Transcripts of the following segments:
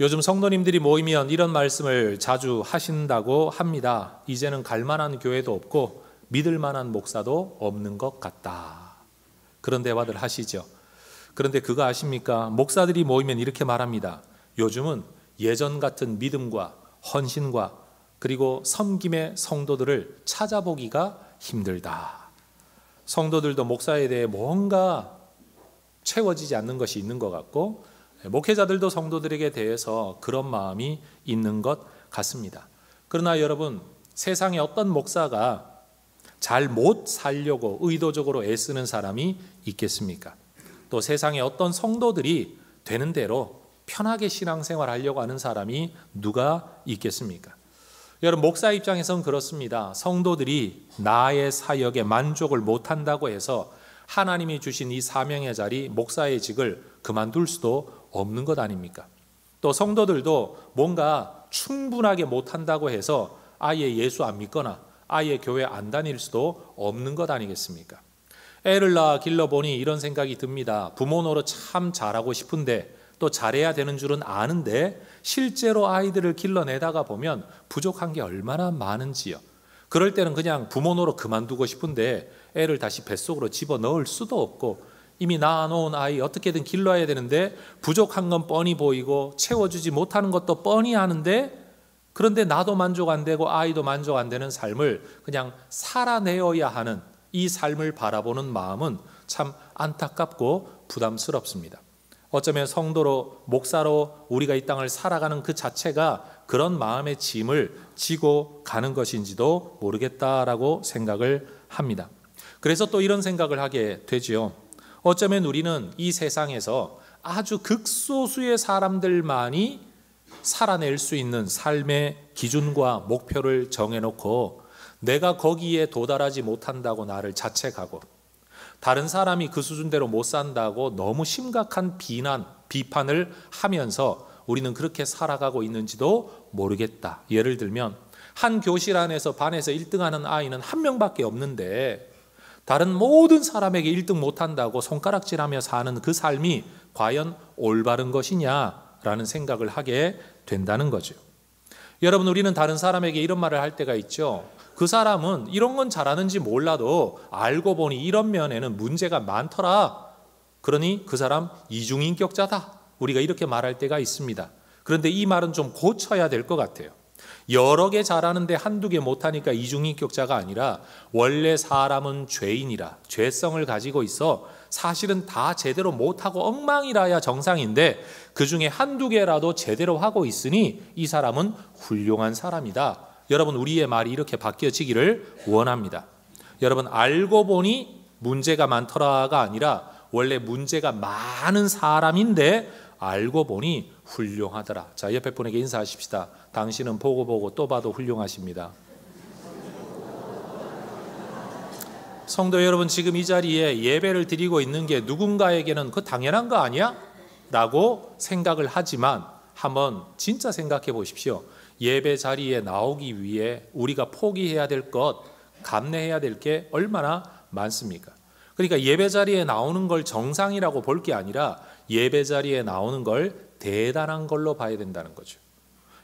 요즘 성도님들이 모이면 이런 말씀을 자주 하신다고 합니다. 이제는 갈 만한 교회도 없고 믿을 만한 목사도 없는 것 같다. 그런 대화들 하시죠. 그런데 그거 아십니까? 목사들이 모이면 이렇게 말합니다. 요즘은 예전 같은 믿음과 헌신과 그리고 섬김의 성도들을 찾아보기가 힘들다. 성도들도 목사에 대해 뭔가 채워지지 않는 것이 있는 것 같고, 목회자들도 성도들에게 대해서 그런 마음이 있는 것 같습니다. 그러나 여러분, 세상에 어떤 목사가 잘 못 살려고 의도적으로 애쓰는 사람이 있겠습니까? 또 세상에 어떤 성도들이 되는 대로 편하게 신앙생활 하려고 하는 사람이 누가 있겠습니까? 여러분, 목사 입장에서는 그렇습니다. 성도들이 나의 사역에 만족을 못한다고 해서 하나님이 주신 이 사명의 자리, 목사의 직을 그만둘 수도 없는 것 아닙니까? 또 성도들도 뭔가 충분하게 못한다고 해서 아예 예수 안 믿거나 아예 교회 안 다닐 수도 없는 것 아니겠습니까? 애를 낳아 길러보니 이런 생각이 듭니다. 부모 노릇 참 잘하고 싶은데 또 잘해야 되는 줄은 아는데 실제로 아이들을 길러내다가 보면 부족한 게 얼마나 많은지요. 그럴 때는 그냥 부모 노릇 그만두고 싶은데 애를 다시 뱃속으로 집어넣을 수도 없고, 이미 낳아놓은 아이 어떻게든 길러야 되는데 부족한 건 뻔히 보이고 채워주지 못하는 것도 뻔히 아는데, 그런데 나도 만족 안 되고 아이도 만족 안 되는 삶을 그냥 살아내어야 하는 이 삶을 바라보는 마음은 참 안타깝고 부담스럽습니다. 어쩌면 성도로, 목사로 우리가 이 땅을 살아가는 그 자체가 그런 마음의 짐을 지고 가는 것인지도 모르겠다라고 생각을 합니다. 그래서 또 이런 생각을 하게 되지요. 어쩌면 우리는 이 세상에서 아주 극소수의 사람들만이 살아낼 수 있는 삶의 기준과 목표를 정해놓고 내가 거기에 도달하지 못한다고 나를 자책하고, 다른 사람이 그 수준대로 못 산다고 너무 심각한 비판을 하면서 우리는 그렇게 살아가고 있는지도 모르겠다. 예를 들면 한 교실 안에서 반에서 1등하는 아이는 한 명밖에 없는데 다른 모든 사람에게 1등 못한다고 손가락질하며 사는 그 삶이 과연 올바른 것이냐라는 생각을 하게 된다는 거죠. 여러분, 우리는 다른 사람에게 이런 말을 할 때가 있죠. 그 사람은 이런 건 잘하는지 몰라도 알고 보니 이런 면에는 문제가 많더라. 그러니 그 사람 이중인격자다. 우리가 이렇게 말할 때가 있습니다. 그런데 이 말은 좀 고쳐야 될 것 같아요. 여러 개 잘하는데 한두 개 못하니까 이중인격자가 아니라 원래 사람은 죄인이라, 죄성을 가지고 있어 사실은 다 제대로 못하고 엉망이라야 정상인데 그중에 한두 개라도 제대로 하고 있으니 이 사람은 훌륭한 사람이다. 여러분, 우리의 말이 이렇게 바뀌어지기를 원합니다. 여러분, 알고 보니 문제가 많더라가 아니라 원래 문제가 많은 사람인데 알고 보니 훌륭하더라. 자, 옆에 분에게 인사하십시다. 당신은 보고 또 봐도 훌륭하십니다. 성도 여러분, 지금 이 자리에 예배를 드리고 있는 게 누군가에게는 그 당연한 거 아니야? 라고 생각을 하지만 한번 진짜 생각해 보십시오. 예배 자리에 나오기 위해 우리가 포기해야 될 것, 감내해야 될 게 얼마나 많습니까? 그러니까 예배 자리에 나오는 걸 정상이라고 볼 게 아니라 예배 자리에 나오는 걸 대단한 걸로 봐야 된다는 거죠.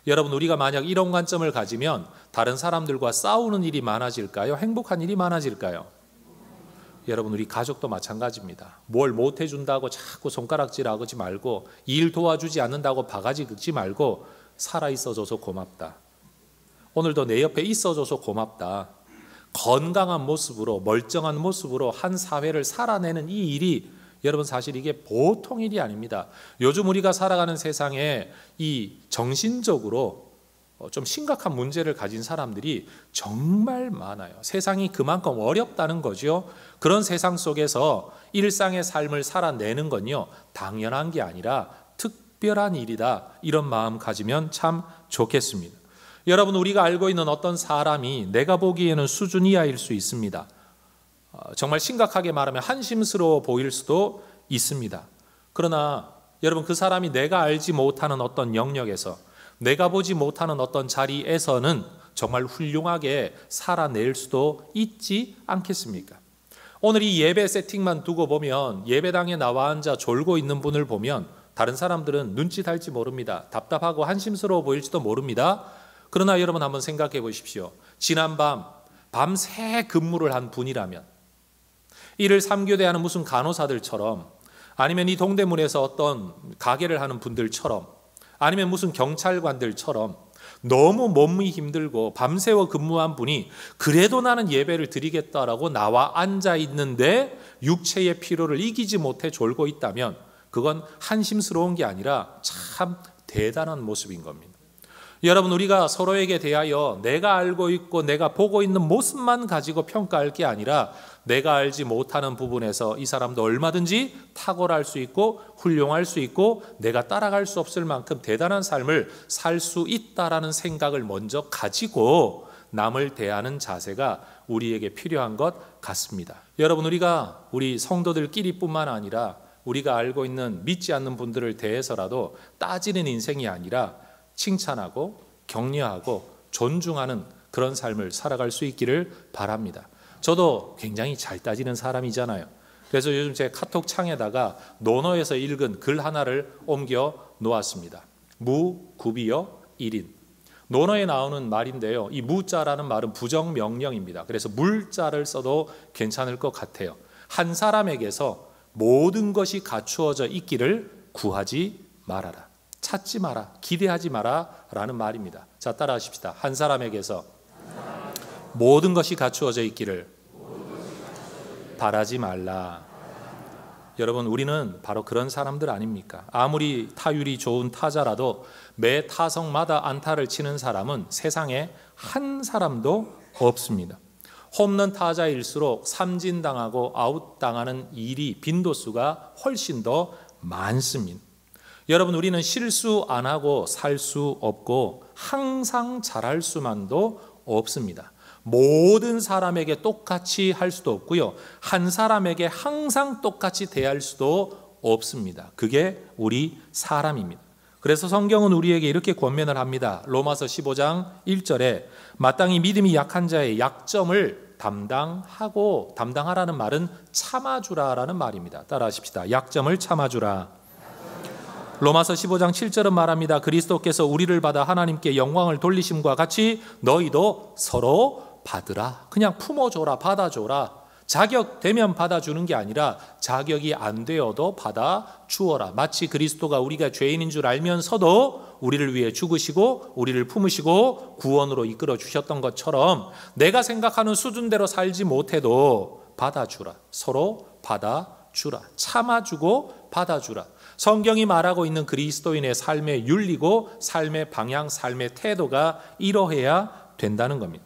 여러분, 우리가 만약 이런 관점을 가지면 다른 사람들과 싸우는 일이 많아질까요? 행복한 일이 많아질까요? 여러분, 우리 가족도 마찬가지입니다. 뭘 못 해준다고 자꾸 손가락질하지 말고, 일 도와주지 않는다고 바가지 긁지 말고 살아있어줘서 고맙다. 오늘도 내 옆에 있어줘서 고맙다. 건강한 모습으로, 멀쩡한 모습으로 한 사회를 살아내는 이 일이 여러분, 사실 이게 보통 일이 아닙니다. 요즘 우리가 살아가는 세상에 이 정신적으로 좀 심각한 문제를 가진 사람들이 정말 많아요. 세상이 그만큼 어렵다는 거죠. 그런 세상 속에서 일상의 삶을 살아내는 건요, 당연한 게 아니라 특별한 일이다. 이런 마음 가지면 참 좋겠습니다. 여러분, 우리가 알고 있는 어떤 사람이 내가 보기에는 수준 이하일 수 있습니다. 정말 심각하게 말하면 한심스러워 보일 수도 있습니다. 그러나 여러분, 그 사람이 내가 알지 못하는 어떤 영역에서, 내가 보지 못하는 어떤 자리에서는 정말 훌륭하게 살아낼 수도 있지 않겠습니까? 오늘 이 예배 세팅만 두고 보면 예배당에 나와 앉아 졸고 있는 분을 보면 다른 사람들은 눈짓할지 모릅니다. 답답하고 한심스러워 보일지도 모릅니다. 그러나 여러분 한번 생각해 보십시오. 지난밤 밤새 근무를 한 분이라면, 이를 3교대하는 무슨 간호사들처럼, 아니면 이 동대문에서 어떤 가게를 하는 분들처럼, 아니면 무슨 경찰관들처럼 너무 몸이 힘들고 밤새워 근무한 분이 그래도 나는 예배를 드리겠다라고 나와 앉아 있는데 육체의 피로를 이기지 못해 졸고 있다면, 그건 한심스러운 게 아니라 참 대단한 모습인 겁니다. 여러분, 우리가 서로에게 대하여 내가 알고 있고 내가 보고 있는 모습만 가지고 평가할 게 아니라, 내가 알지 못하는 부분에서 이 사람도 얼마든지 탁월할 수 있고 훌륭할 수 있고 내가 따라갈 수 없을 만큼 대단한 삶을 살 수 있다라는 생각을 먼저 가지고 남을 대하는 자세가 우리에게 필요한 것 같습니다. 여러분, 우리가 우리 성도들끼리뿐만 아니라 우리가 알고 있는 믿지 않는 분들을 대해서라도 따지는 인생이 아니라 칭찬하고 격려하고 존중하는 그런 삶을 살아갈 수 있기를 바랍니다. 저도 굉장히 잘 따지는 사람이잖아요. 그래서 요즘 제 카톡 창에다가 논어에서 읽은 글 하나를 옮겨 놓았습니다. 무, 굽이여, 일인. 논어에 나오는 말인데요, 이 무자라는 말은 부정명령입니다. 그래서 물자를 써도 괜찮을 것 같아요. 한 사람에게서 모든 것이 갖추어져 있기를 구하지 말아라. 찾지 마라, 기대하지 마라 라는 말입니다. 자, 따라하십시다. 한 사람에게서 모든 것이 갖추어져 있기를 바라지 말라. 여러분, 우리는 바로 그런 사람들 아닙니까? 아무리 타율이 좋은 타자라도 매 타석마다 안타를 치는 사람은 세상에 한 사람도 없습니다. 홈런 타자일수록 삼진당하고 아웃당하는 일이 빈도수가 훨씬 더 많습니다. 여러분, 우리는 실수 안 하고 살 수 없고 항상 잘할 수만도 없습니다. 모든 사람에게 똑같이 할 수도 없고요, 한 사람에게 항상 똑같이 대할 수도 없습니다. 그게 우리 사람입니다. 그래서 성경은 우리에게 이렇게 권면을 합니다. 로마서 15장 1절에 마땅히 믿음이 약한 자의 약점을 담당하고, 담당하라는 말은 참아주라라는 말입니다. 따라하십시다. 약점을 참아주라. 로마서 15장 7절은 말합니다. 그리스도께서 우리를 받아 하나님께 영광을 돌리심과 같이 너희도 서로 받으라. 그냥 품어줘라, 받아줘라. 자격되면 받아주는 게 아니라 자격이 안 되어도 받아주어라. 마치 그리스도가 우리가 죄인인 줄 알면서도 우리를 위해 죽으시고 우리를 품으시고 구원으로 이끌어 주셨던 것처럼, 내가 생각하는 수준대로 살지 못해도 받아주라. 서로 받아주라. 참아주고 받아주라. 성경이 말하고 있는 그리스도인의 삶의 윤리고 삶의 방향, 삶의 태도가 이러해야 된다는 겁니다.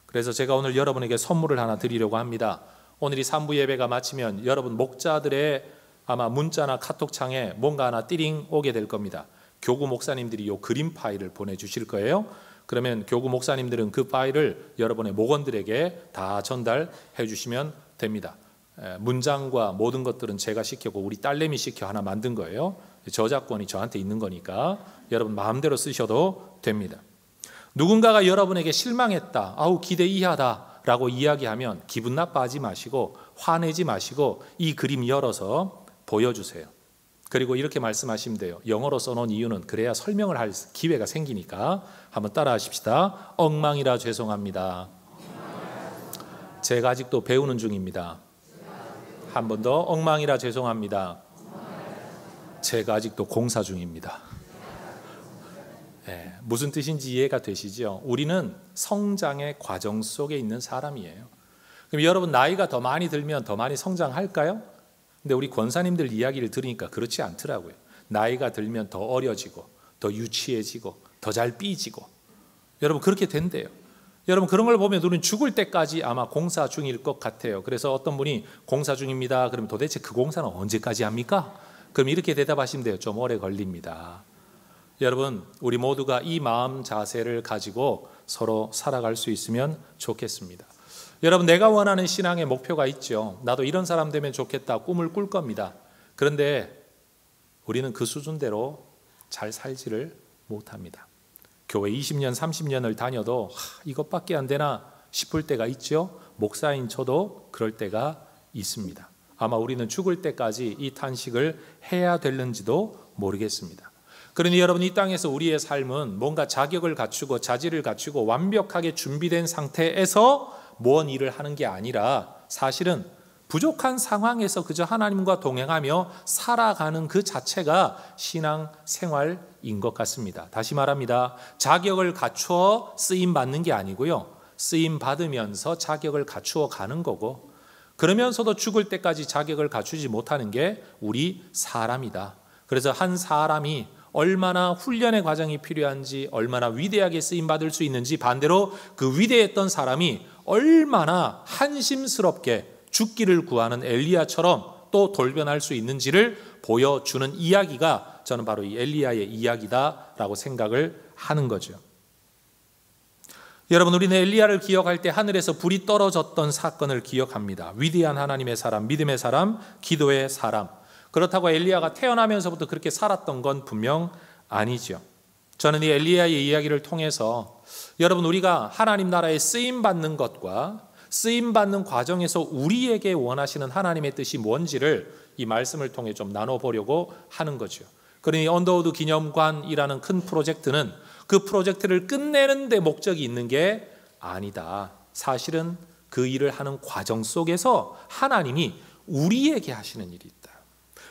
그래서 제가 오늘 여러분에게 선물을 하나 드리려고 합니다. 오늘이 3부 예배가 마치면 여러분 목자들의 아마 문자나 카톡창에 뭔가 하나 띠링 오게 될 겁니다. 교구 목사님들이 이 그림 파일을 보내주실 거예요. 그러면 교구 목사님들은 그 파일을 여러분의 목원들에게 다 전달해 주시면 됩니다. 문장과 모든 것들은 제가 시켰고 우리 딸내미 시켜 하나 만든 거예요. 저작권이 저한테 있는 거니까 여러분 마음대로 쓰셔도 됩니다. 누군가가 여러분에게 실망했다, 아우 기대 이하다 라고 이야기하면 기분 나빠하지 마시고 화내지 마시고 이 그림 열어서 보여주세요. 그리고 이렇게 말씀하시면 돼요. 영어로 써놓은 이유는 그래야 설명을 할 기회가 생기니까. 한번 따라 하십시다. 엉망이라 죄송합니다. 제가 아직도 배우는 중입니다. 한 번 더. 엉망이라 죄송합니다. 제가 아직도 공사 중입니다. 네, 무슨 뜻인지 이해가 되시죠? 우리는 성장의 과정 속에 있는 사람이에요. 그럼 여러분 나이가 더 많이 들면 더 많이 성장할까요? 근데 우리 권사님들 이야기를 들으니까 그렇지 않더라고요. 나이가 들면 더 어려지고 더 유치해지고 더 잘 삐지고, 여러분 그렇게 된대요. 여러분 그런 걸 보면 우리는 죽을 때까지 아마 공사 중일 것 같아요. 그래서 어떤 분이 공사 중입니다. 그럼 도대체 그 공사는 언제까지 합니까? 그럼 이렇게 대답하시면 돼요. 좀 오래 걸립니다. 여러분 우리 모두가 이 마음 자세를 가지고 서로 살아갈 수 있으면 좋겠습니다. 여러분 내가 원하는 신앙의 목표가 있죠. 나도 이런 사람 되면 좋겠다 꿈을 꿀 겁니다. 그런데 우리는 그 수준대로 잘 살지를 못합니다. 교회 20년 30년을 다녀도 이것밖에 안 되나 싶을 때가 있죠. 목사인 저도 그럴 때가 있습니다. 아마 우리는 죽을 때까지 이 탄식을 해야 되는지도 모르겠습니다. 그러니 여러분, 이 땅에서 우리의 삶은 뭔가 자격을 갖추고 자질을 갖추고 완벽하게 준비된 상태에서 무언 일을 하는 게 아니라 사실은 부족한 상황에서 그저 하나님과 동행하며 살아가는 그 자체가 신앙 생활인 것 같습니다. 다시 말합니다. 자격을 갖추어 쓰임 받는 게 아니고요, 쓰임 받으면서 자격을 갖추어 가는 거고, 그러면서도 죽을 때까지 자격을 갖추지 못하는 게 우리 사람이다. 그래서 한 사람이 얼마나 훈련의 과정이 필요한지, 얼마나 위대하게 쓰임받을 수 있는지, 반대로 그 위대했던 사람이 얼마나 한심스럽게 죽기를 구하는 엘리야처럼 또 돌변할 수 있는지를 보여주는 이야기가 저는 바로 이 엘리야의 이야기다라고 생각을 하는 거죠. 여러분, 우리는 엘리야를 기억할 때 하늘에서 불이 떨어졌던 사건을 기억합니다. 위대한 하나님의 사람, 믿음의 사람, 기도의 사람. 그렇다고 엘리야가 태어나면서부터 그렇게 살았던 건 분명 아니죠. 저는 이 엘리야의 이야기를 통해서 여러분, 우리가 하나님 나라에 쓰임받는 것과 쓰임받는 과정에서 우리에게 원하시는 하나님의 뜻이 뭔지를 이 말씀을 통해 좀 나눠보려고 하는 거죠. 그러니 언더우드 기념관이라는 큰 프로젝트는 그 프로젝트를 끝내는 데 목적이 있는 게 아니다. 사실은 그 일을 하는 과정 속에서 하나님이 우리에게 하시는 일이 있다.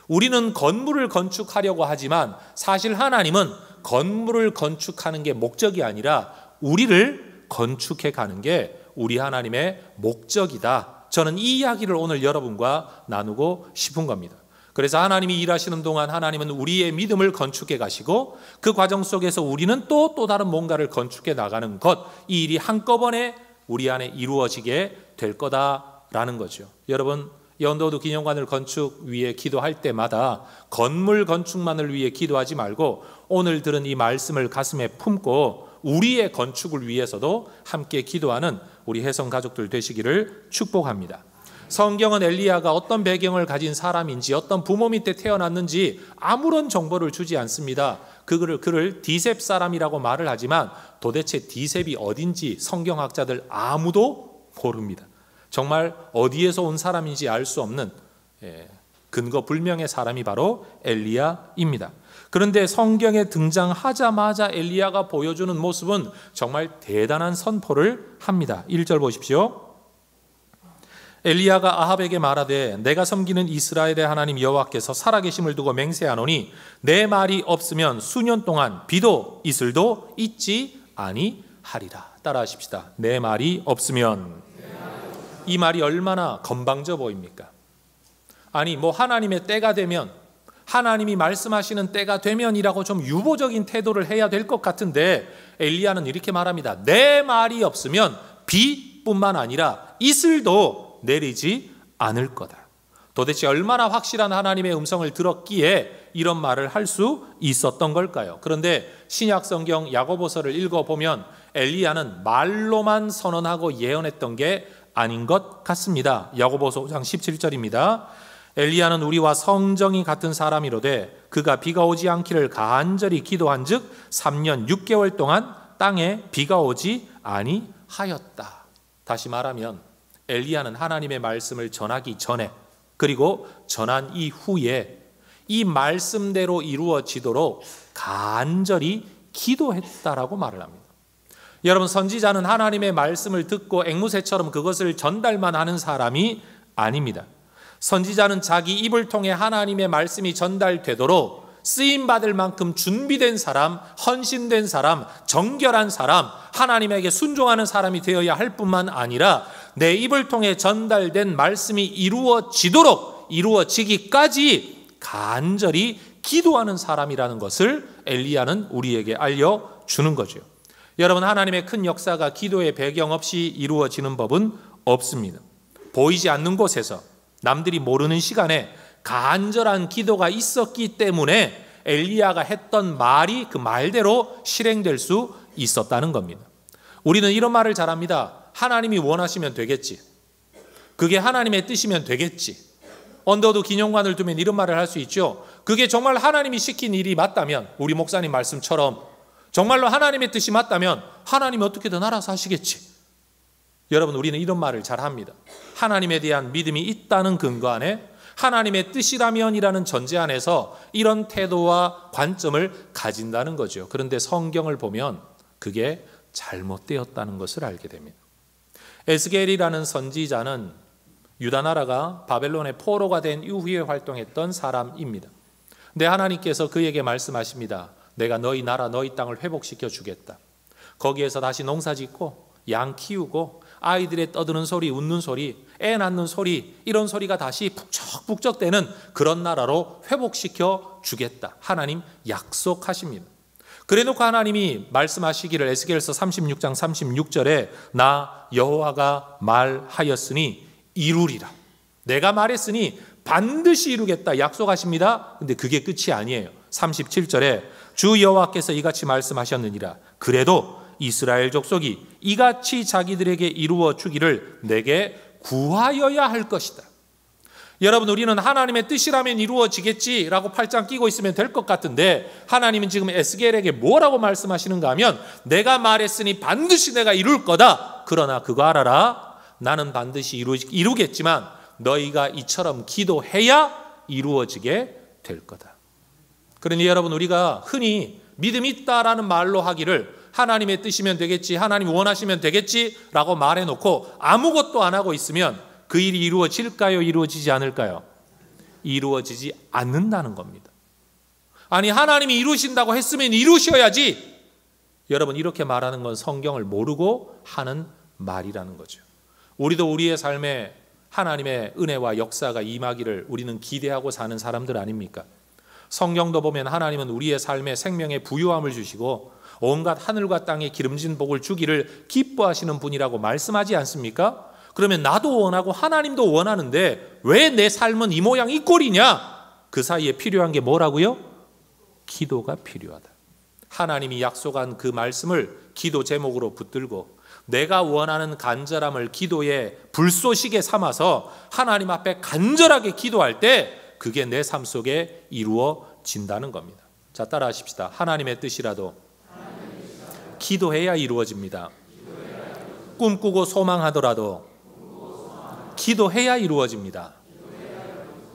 우리는 건물을 건축하려고 하지만 사실 하나님은 건물을 건축하는 게 목적이 아니라 우리를 건축해 가는 게 우리 하나님의 목적이다. 저는 이 이야기를 오늘 여러분과 나누고 싶은 겁니다. 그래서 하나님이 일하시는 동안 하나님은 우리의 믿음을 건축해 가시고 그 과정 속에서 우리는 또 다른 뭔가를 건축해 나가는 것, 이 일이 한꺼번에 우리 안에 이루어지게 될 거다라는 거죠. 여러분, 언더우드 기념관을 건축 위해 기도할 때마다 건물 건축만을 위해 기도하지 말고 오늘 들은 이 말씀을 가슴에 품고 우리의 건축을 위해서도 함께 기도하는 우리 혜성 가족들 되시기를 축복합니다. 성경은 엘리야가 어떤 배경을 가진 사람인지, 어떤 부모 밑에 태어났는지 아무런 정보를 주지 않습니다. 그를 디셉 사람이라고 말을 하지만 도대체 디셉이 어딘지 성경학자들 아무도 모릅니다. 정말 어디에서 온 사람인지 알 수 없는 근거 불명의 사람이 바로 엘리야입니다. 그런데 성경에 등장하자마자 엘리야가 보여주는 모습은 정말 대단한 선포를 합니다. 1절 보십시오. 엘리야가 아합에게 말하되 내가 섬기는 이스라엘의 하나님 여호와께서 살아계심을 두고 맹세하노니 내 말이 없으면 수년 동안 비도 이슬도 있지 아니하리라. 따라하십시다. 내 말이 없으면. 이 말이 얼마나 건방져 보입니까? 아니, 하나님의 때가 되면, 하나님이 말씀하시는 때가 되면이라고 좀 유보적인 태도를 해야 될 것 같은데 엘리야는 이렇게 말합니다. 내 말이 없으면 비뿐만 아니라 이슬도 내리지 않을 거다. 도대체 얼마나 확실한 하나님의 음성을 들었기에 이런 말을 할 수 있었던 걸까요? 그런데 신약 성경 야고보서를 읽어보면 엘리야는 말로만 선언하고 예언했던 게 아닌 것 같습니다. 야고보서 5장 17절입니다. 엘리야는 우리와 성정이 같은 사람이로되 그가 비가 오지 않기를 간절히 기도한즉 3년 6개월 동안 땅에 비가 오지 아니하였다. 다시 말하면 엘리야는 하나님의 말씀을 전하기 전에 그리고 전한 이후에 이 말씀대로 이루어지도록 간절히 기도했다라고 말을 합니다. 여러분, 선지자는 하나님의 말씀을 듣고 앵무새처럼 그것을 전달만 하는 사람이 아닙니다. 선지자는 자기 입을 통해 하나님의 말씀이 전달되도록 쓰임받을 만큼 준비된 사람, 헌신된 사람, 정결한 사람, 하나님에게 순종하는 사람이 되어야 할 뿐만 아니라 내 입을 통해 전달된 말씀이 이루어지기까지 간절히 기도하는 사람이라는 것을 엘리야는 우리에게 알려주는 거죠. 여러분, 하나님의 큰 역사가 기도의 배경 없이 이루어지는 법은 없습니다. 보이지 않는 곳에서 남들이 모르는 시간에 간절한 기도가 있었기 때문에 엘리야가 했던 말이 그 말대로 실행될 수 있었다는 겁니다. 우리는 이런 말을 잘합니다. 하나님이 원하시면 되겠지. 그게 하나님의 뜻이면 되겠지. 언더우드 기념관을 두면 이런 말을 할 수 있죠. 그게 정말 하나님이 시킨 일이 맞다면, 우리 목사님 말씀처럼 정말로 하나님의 뜻이 맞다면 하나님이 어떻게든 알아서 하시겠지. 여러분, 우리는 이런 말을 잘합니다. 하나님에 대한 믿음이 있다는 근거 안에 하나님의 뜻이라면이라는 전제 안에서 이런 태도와 관점을 가진다는 거죠. 그런데 성경을 보면 그게 잘못되었다는 것을 알게 됩니다. 에스겔이라는 선지자는 유다 나라가 바벨론의 포로가 된 이후에 활동했던 사람입니다. 근데 하나님께서 그에게 말씀하십니다. 내가 너희 나라 너희 땅을 회복시켜 주겠다. 거기에서 다시 농사 짓고 양 키우고 아이들의 떠드는 소리, 웃는 소리, 애 낳는 소리, 이런 소리가 다시 북적북적대는 그런 나라로 회복시켜 주겠다. 하나님 약속하십니다. 그래놓고 하나님이 말씀하시기를 에스겔서 36장 36절에 나 여호와가 말하였으니 이루리라. 내가 말했으니 반드시 이루겠다 약속하십니다. 근데 그게 끝이 아니에요. 37절에 주 여호와께서 이같이 말씀하셨느니라. 그래도 이스라엘 족속이 이같이 자기들에게 이루어 주기를 내게 구하여야 할 것이다. 여러분, 우리는 하나님의 뜻이라면 이루어지겠지라고 팔짱 끼고 있으면 될 것 같은데 하나님은 지금 에스겔에게 뭐라고 말씀하시는가 하면 내가 말했으니 반드시 내가 이룰 거다. 그러나 그거 알아라. 나는 반드시 이루겠지만 너희가 이처럼 기도해야 이루어지게 될 거다. 그러니 여러분, 우리가 흔히 믿음 있다라는 말로 하기를 하나님의 뜻이면 되겠지, 하나님 원하시면 되겠지 라고 말해놓고 아무것도 안 하고 있으면 그 일이 이루어질까요? 이루어지지 않을까요? 이루어지지 않는다는 겁니다. 아니, 하나님이 이루신다고 했으면 이루셔야지. 여러분, 이렇게 말하는 건 성경을 모르고 하는 말이라는 거죠. 우리도 우리의 삶에 하나님의 은혜와 역사가 임하기를 우리는 기대하고 사는 사람들 아닙니까? 성경도 보면 하나님은 우리의 삶에 생명의 부유함을 주시고 온갖 하늘과 땅의 기름진 복을 주기를 기뻐하시는 분이라고 말씀하지 않습니까? 그러면 나도 원하고 하나님도 원하는데 왜 내 삶은 이 모양 이 꼴이냐? 그 사이에 필요한 게 뭐라고요? 기도가 필요하다. 하나님이 약속한 그 말씀을 기도 제목으로 붙들고 내가 원하는 간절함을 기도의 불쏘시개 삼아서 하나님 앞에 간절하게 기도할 때 그게 내 삶 속에 이루어진다는 겁니다. 자, 따라 하십시다. 하나님의 뜻이라도 기도해야 이루어집니다. 꿈꾸고 소망하더라도 기도해야 이루어집니다.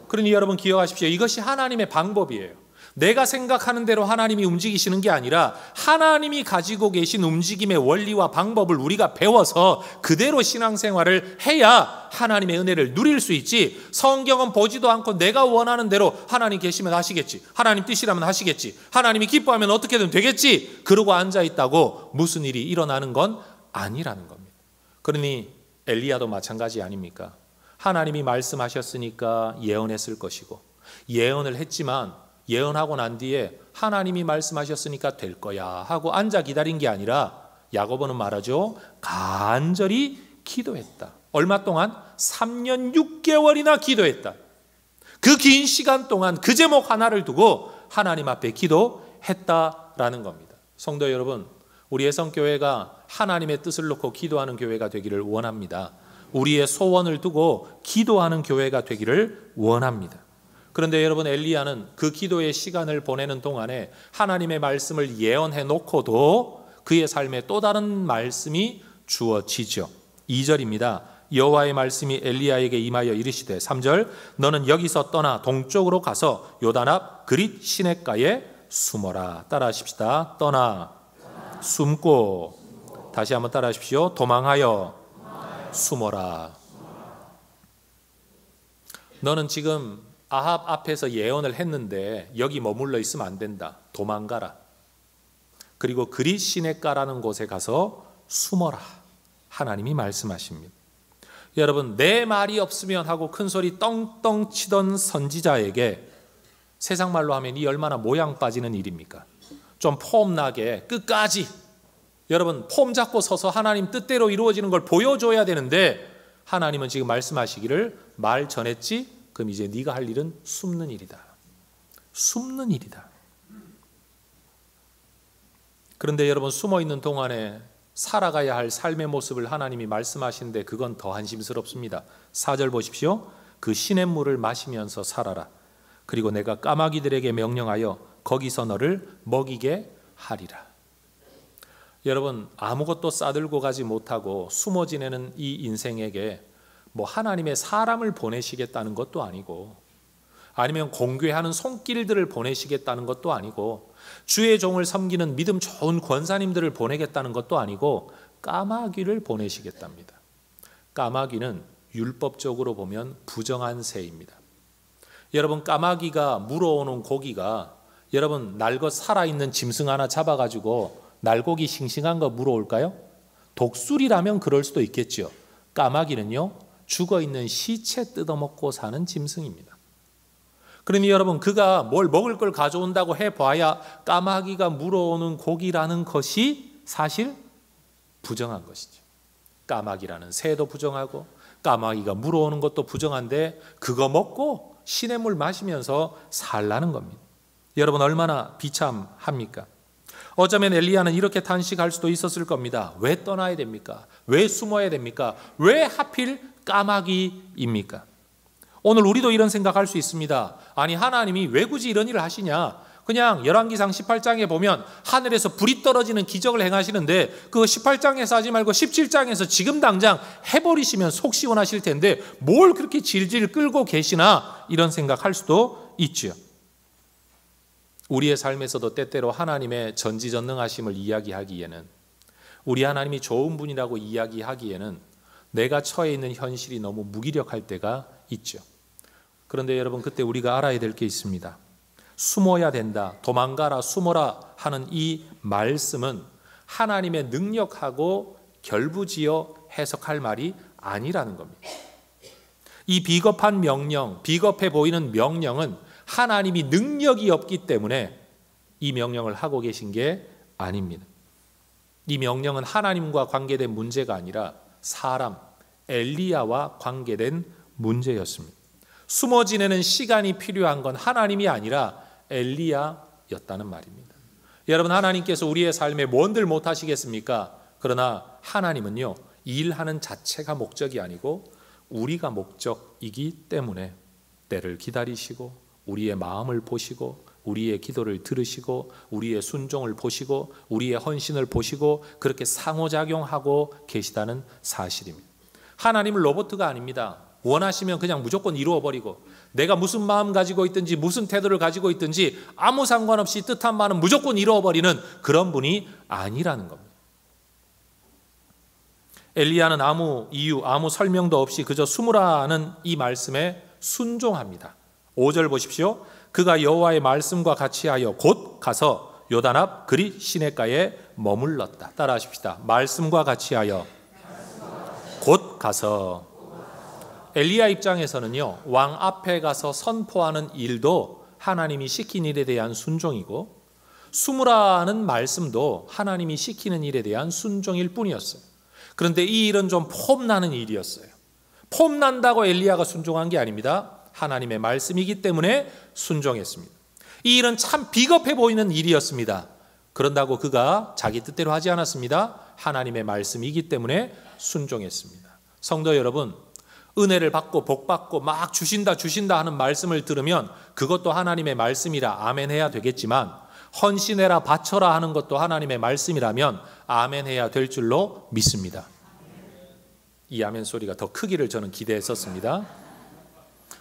그러니 여러분 기억하십시오. 이것이 하나님의 방법이에요. 내가 생각하는 대로 하나님이 움직이시는 게 아니라 하나님이 가지고 계신 움직임의 원리와 방법을 우리가 배워서 그대로 신앙생활을 해야 하나님의 은혜를 누릴 수 있지. 성경은 보지도 않고 내가 원하는 대로 하나님 계시면 하시겠지, 하나님 뜻이라면 하시겠지, 하나님이 기뻐하면 어떻게든 되겠지 그러고 앉아있다고 무슨 일이 일어나는 건 아니라는 겁니다. 그러니 엘리야도 마찬가지 아닙니까? 하나님이 말씀하셨으니까 예언했을 것이고 예언을 했지만 예언하고 난 뒤에 하나님이 말씀하셨으니까 될 거야 하고 앉아 기다린 게 아니라 야고보는 말하죠. 간절히 기도했다. 얼마 동안? 3년 6개월이나 기도했다. 그 긴 시간 동안 그 제목 하나를 두고 하나님 앞에 기도했다라는 겁니다. 성도 여러분, 우리 애성교회가 하나님의 뜻을 놓고 기도하는 교회가 되기를 원합니다. 우리의 소원을 두고 기도하는 교회가 되기를 원합니다. 그런데 여러분, 엘리야는 그 기도의 시간을 보내는 동안에 하나님의 말씀을 예언해 놓고도 그의 삶에 또 다른 말씀이 주어지죠. 2절입니다. 여호와의 말씀이 엘리야에게 임하여 이르시되 3절 너는 여기서 떠나 동쪽으로 가서 요단 앞 그릿 시냇가에 숨어라. 따라하십시다. 떠나, 숨고. 다시 한번 따라하십시오. 도망하여, 숨어라. 너는 지금 아합 앞에서 예언을 했는데 여기 머물러 있으면 안 된다. 도망가라. 그리고 그릿 시냇가라는 곳에 가서 숨어라. 하나님이 말씀하십니다. 여러분, 내 말이 없으면 하고 큰소리 떵떵 치던 선지자에게 세상 말로 하면 이 얼마나 모양 빠지는 일입니까? 좀 폼나게 끝까지 여러분 폼 잡고 서서 하나님 뜻대로 이루어지는 걸 보여줘야 되는데 하나님은 지금 말씀하시기를 말 전했지? 그럼 이제 네가 할 일은 숨는 일이다. 숨는 일이다. 그런데 여러분, 숨어있는 동안에 살아가야 할 삶의 모습을 하나님이 말씀하시는데 그건 더 한심스럽습니다. 4절 보십시오. 그 시냇물을 마시면서 살아라. 그리고 내가 까마귀들에게 명령하여 거기서 너를 먹이게 하리라. 여러분, 아무것도 싸들고 가지 못하고 숨어 지내는 이 인생에게 뭐 하나님의 사람을 보내시겠다는 것도 아니고 아니면 공교회하는 손길들을 보내시겠다는 것도 아니고 주의 종을 섬기는 믿음 좋은 권사님들을 보내겠다는 것도 아니고 까마귀를 보내시겠답니다. 까마귀는 율법적으로 보면 부정한 새입니다. 여러분, 까마귀가 물어오는 고기가 여러분 날것 살아있는 짐승 하나 잡아가지고 날고기 싱싱한 거 물어올까요? 독수리라면 그럴 수도 있겠죠. 까마귀는요, 죽어있는 시체 뜯어먹고 사는 짐승입니다. 그러니 여러분, 그가 뭘 먹을 걸 가져온다고 해봐야 까마귀가 물어오는 고기라는 것이 사실 부정한 것이죠. 까마귀라는 새도 부정하고 까마귀가 물어오는 것도 부정한데 그거 먹고 시냇물 마시면서 살라는 겁니다. 여러분, 얼마나 비참합니까? 어쩌면 엘리야는 이렇게 탄식할 수도 있었을 겁니다. 왜 떠나야 됩니까? 왜 숨어야 됩니까? 왜 하필 까마귀입니까? 오늘 우리도 이런 생각할 수 있습니다. 아니, 하나님이 왜 굳이 이런 일을 하시냐? 그냥 열왕기상 18장에 보면 하늘에서 불이 떨어지는 기적을 행하시는데 그거 18장에서 하지 말고 17장에서 지금 당장 해버리시면 속 시원하실 텐데 뭘 그렇게 질질 끌고 계시나? 이런 생각할 수도 있죠. 우리의 삶에서도 때때로 하나님의 전지전능하심을 이야기하기에는, 우리 하나님이 좋은 분이라고 이야기하기에는 내가 처해 있는 현실이 너무 무기력할 때가 있죠. 그런데 여러분, 그때 우리가 알아야 될 게 있습니다. 숨어야 된다, 도망가라, 숨어라 하는 이 말씀은 하나님의 능력하고 결부지어 해석할 말이 아니라는 겁니다. 이 비겁한 명령, 비겁해 보이는 명령은 하나님이 능력이 없기 때문에 이 명령을 하고 계신 게 아닙니다. 이 명령은 하나님과 관계된 문제가 아니라 사람, 엘리야와 관계된 문제였습니다. 숨어 지내는 시간이 필요한 건 하나님이 아니라 엘리야였다는 말입니다. 여러분, 하나님께서 우리의 삶에 뭔들 못하시겠습니까? 그러나 하나님은요, 일하는 자체가 목적이 아니고 우리가 목적이기 때문에 때를 기다리시고 우리의 마음을 보시고 우리의 기도를 들으시고 우리의 순종을 보시고 우리의 헌신을 보시고 그렇게 상호작용하고 계시다는 사실입니다. 하나님은 로봇가 아닙니다. 원하시면 그냥 무조건 이루어버리고 내가 무슨 마음 가지고 있든지 무슨 태도를 가지고 있든지 아무 상관없이 뜻한 바는 무조건 이루어버리는 그런 분이 아니라는 겁니다. 엘리야는 아무 이유, 아무 설명도 없이 그저 숨으라는 이 말씀에 순종합니다. 5절 보십시오. 그가 여호와의 말씀과 같이 하여 곧 가서 요단 앞 그리 시냇가에 머물렀다. 따라하십시다. 말씀과 같이 하여 곧 가서. 엘리야 입장에서는요, 왕 앞에 가서 선포하는 일도 하나님이 시킨 일에 대한 순종이고 숨으라는 말씀도 하나님이 시키는 일에 대한 순종일 뿐이었어요. 그런데 이 일은 좀 폼나는 일이었어요. 폼난다고 엘리야가 순종한 게 아닙니다. 하나님의 말씀이기 때문에 순종했습니다. 이 일은 참 비겁해 보이는 일이었습니다. 그런다고 그가 자기 뜻대로 하지 않았습니다. 하나님의 말씀이기 때문에 순종했습니다. 성도 여러분, 은혜를 받고 복 받고 막 주신다 하는 말씀을 들으면 그것도 하나님의 말씀이라 아멘 해야 되겠지만, 헌신해라 바쳐라 하는 것도 하나님의 말씀이라면 아멘 해야 될 줄로 믿습니다. 이 아멘 소리가 더 크기를 저는 기대했었습니다.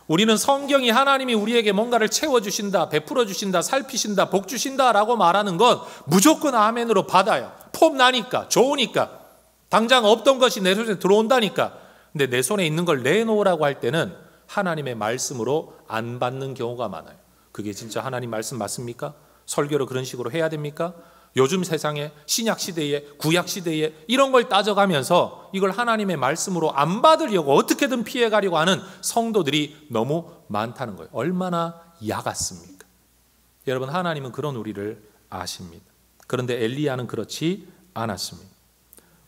우리는 성경이 하나님이 우리에게 뭔가를 채워주신다, 베풀어 주신다, 살피신다, 복 주신다라고 말하는 건 무조건 아멘으로 받아요. 폼 나니까, 좋으니까, 당장 없던 것이 내 손에 들어온다니까. 근데 내 손에 있는 걸 내놓으라고 할 때는 하나님의 말씀으로 안 받는 경우가 많아요. 그게 진짜 하나님 말씀 맞습니까? 설교를 그런 식으로 해야 됩니까? 요즘 세상에 신약 시대에 구약 시대에 이런 걸 따져가면서 이걸 하나님의 말씀으로 안 받으려고 어떻게든 피해가려고 하는 성도들이 너무 많다는 거예요. 얼마나 야같습니까? 여러분, 하나님은 그런 우리를 아십니다. 그런데 엘리야는 그렇지 않았습니다.